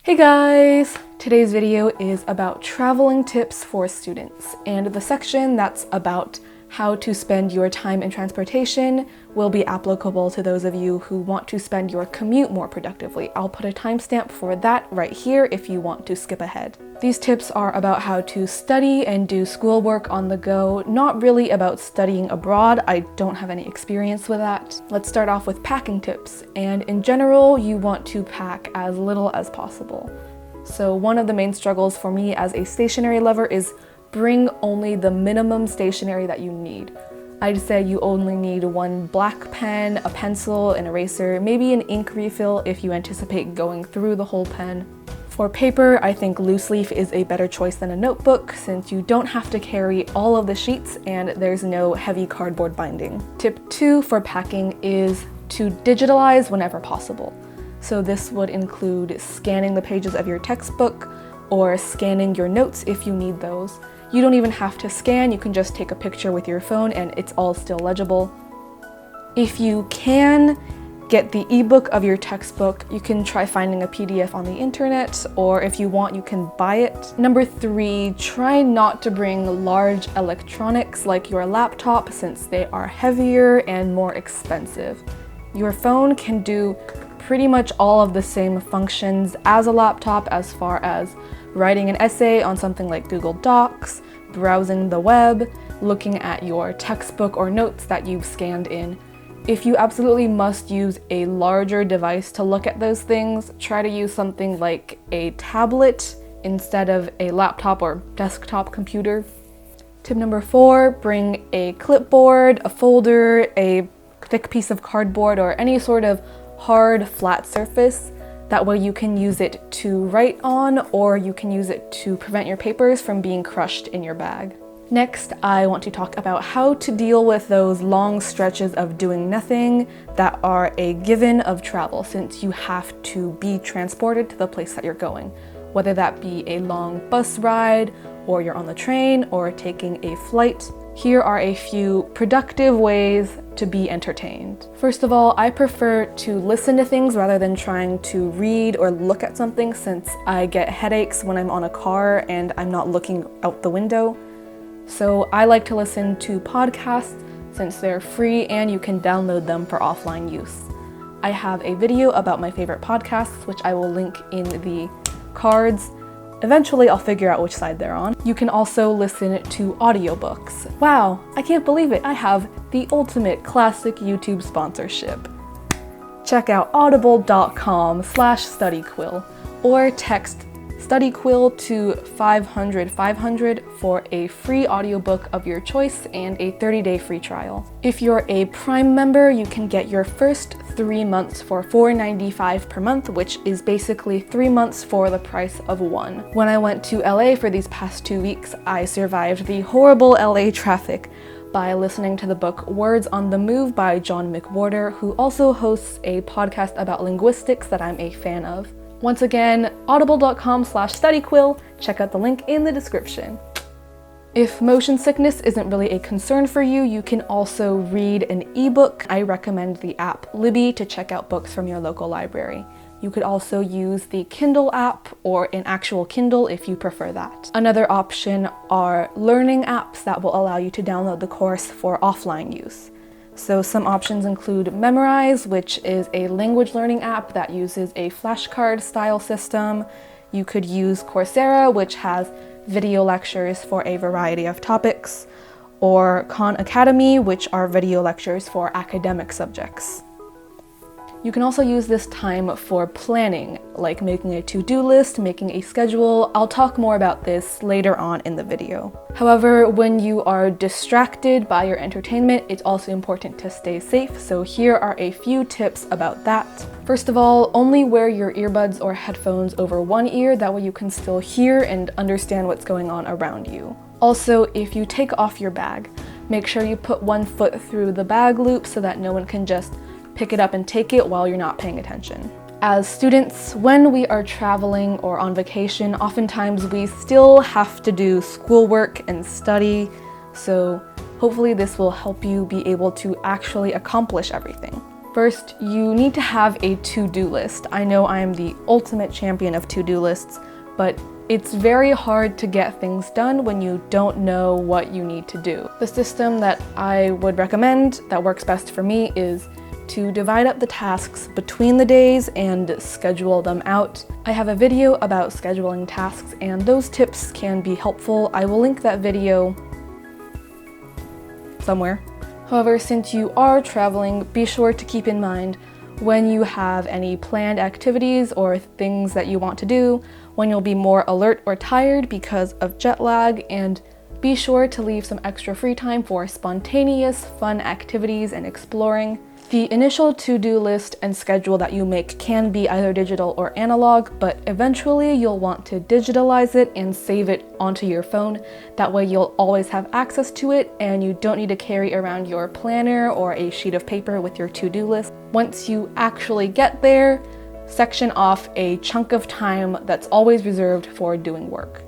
Hey guys! Today's video is about traveling tips for students, and the section that's about how to spend your time in transportation will be applicable to those of you who want to spend your commute more productively. I'll put a timestamp for that right here if you want to skip ahead. These tips are about how to study and do schoolwork on the go, not really about studying abroad. I don't have any experience with that. Let's start off with packing tips, and in general, you want to pack as little as possible. So one of the main struggles for me as a stationery lover is bring only the minimum stationery that you need. I'd say you only need one black pen, a pencil, an eraser, maybe an ink refill if you anticipate going through the whole pen. For paper, I think loose leaf is a better choice than a notebook since you don't have to carry all of the sheets and there's no heavy cardboard binding. Tip 2 for packing is to digitalize whenever possible. So this would include scanning the pages of your textbook or scanning your notes if you need those. You don't even have to scan, you can just take a picture with your phone and it's all still legible. If you can get the ebook of your textbook, you can try finding a PDF on the internet, or if you want, you can buy it. Number 3, try not to bring large electronics like your laptop since they are heavier and more expensive. Your phone can do pretty much all of the same functions as a laptop as far as writing an essay on something like Google Docs, browsing the web, looking at your textbook or notes that you've scanned in. If you absolutely must use a larger device to look at those things, try to use something like a tablet instead of a laptop or desktop computer. Tip number 4, bring a clipboard, a folder, a thick piece of cardboard, or any sort of hard, flat surface. That way you can use it to write on, or you can use it to prevent your papers from being crushed in your bag. Next, I want to talk about how to deal with those long stretches of doing nothing that are a given of travel, since you have to be transported to the place that you're going, whether that be a long bus ride, or you're on the train, or taking a flight. Here are a few productive ways to be entertained. First of all, I prefer to listen to things rather than trying to read or look at something since I get headaches when I'm on a car and I'm not looking out the window. So I like to listen to podcasts since they're free and you can download them for offline use. I have a video about my favorite podcasts, which I will link in the cards. Eventually, I'll figure out which side they're on. You can also listen to audiobooks. Wow, I can't believe it. I have the ultimate classic YouTube sponsorship. Check out audible.com/studyquill or text studyquill to 500 for a free audiobook of your choice and a 30-day free trial. If you're a Prime member, you can get your first 3 months for $4.95 per month, which is basically 3 months for the price of one. When I went to LA for these past 2 weeks, I survived the horrible LA traffic by listening to the book Words on the Move by John McWhorter, who also hosts a podcast about linguistics that I'm a fan of. Once again, audible.com/studyquill. Check out the link in the description. If motion sickness isn't really a concern for you, you can also read an ebook. I recommend the app Libby to check out books from your local library. You could also use the Kindle app or an actual Kindle if you prefer that. Another option are learning apps that will allow you to download the course for offline use. So some options include Memrise, which is a language learning app that uses a flashcard style system. You could use Coursera, which has video lectures for a variety of topics, or Khan Academy, which are video lectures for academic subjects. You can also use this time for planning, like making a to-do list, making a schedule. I'll talk more about this later on in the video. However, when you are distracted by your entertainment, it's also important to stay safe, so here are a few tips about that. First of all, only wear your earbuds or headphones over one ear, that way you can still hear and understand what's going on around you. Also, if you take off your bag, make sure you put one foot through the bag loop so that no one can just pick it up and take it while you're not paying attention. As students, when we are traveling or on vacation, oftentimes we still have to do schoolwork and study, so hopefully this will help you be able to actually accomplish everything. First, you need to have a to-do list. I know I am the ultimate champion of to-do lists, but it's very hard to get things done when you don't know what you need to do. The system that I would recommend that works best for me is to divide up the tasks between the days and schedule them out. I have a video about scheduling tasks and those tips can be helpful. I will link that video somewhere. However, since you are traveling, be sure to keep in mind when you have any planned activities or things that you want to do, when you'll be more alert or tired because of jet lag, and be sure to leave some extra free time for spontaneous, fun activities and exploring. The initial to-do list and schedule that you make can be either digital or analog, but eventually you'll want to digitalize it and save it onto your phone. That way you'll always have access to it and you don't need to carry around your planner or a sheet of paper with your to-do list. Once you actually get there, section off a chunk of time that's always reserved for doing work.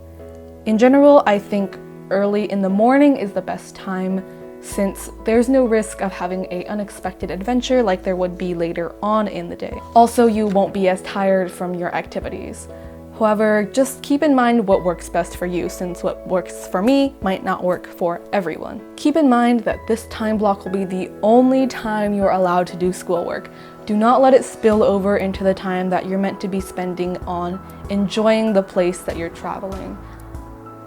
In general, I think early in the morning is the best time, since there's no risk of having an unexpected adventure like there would be later on in the day. Also, you won't be as tired from your activities. However, just keep in mind what works best for you, since what works for me might not work for everyone. Keep in mind that this time block will be the only time you're allowed to do schoolwork. Do not let it spill over into the time that you're meant to be spending on enjoying the place that you're traveling.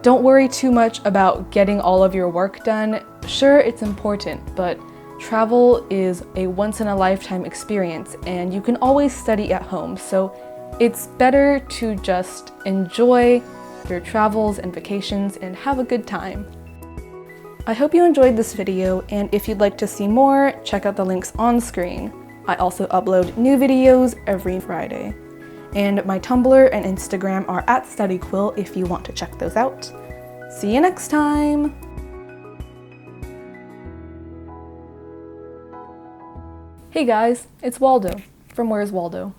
Don't worry too much about getting all of your work done. Sure, it's important, but travel is a once-in-a-lifetime experience and you can always study at home, so it's better to just enjoy your travels and vacations and have a good time. I hope you enjoyed this video, and if you'd like to see more, check out the links on screen. I also upload new videos every Friday. And my Tumblr and Instagram are at studyquill if you want to check those out. See you next time! Hey guys, it's Waldo from Where's Waldo?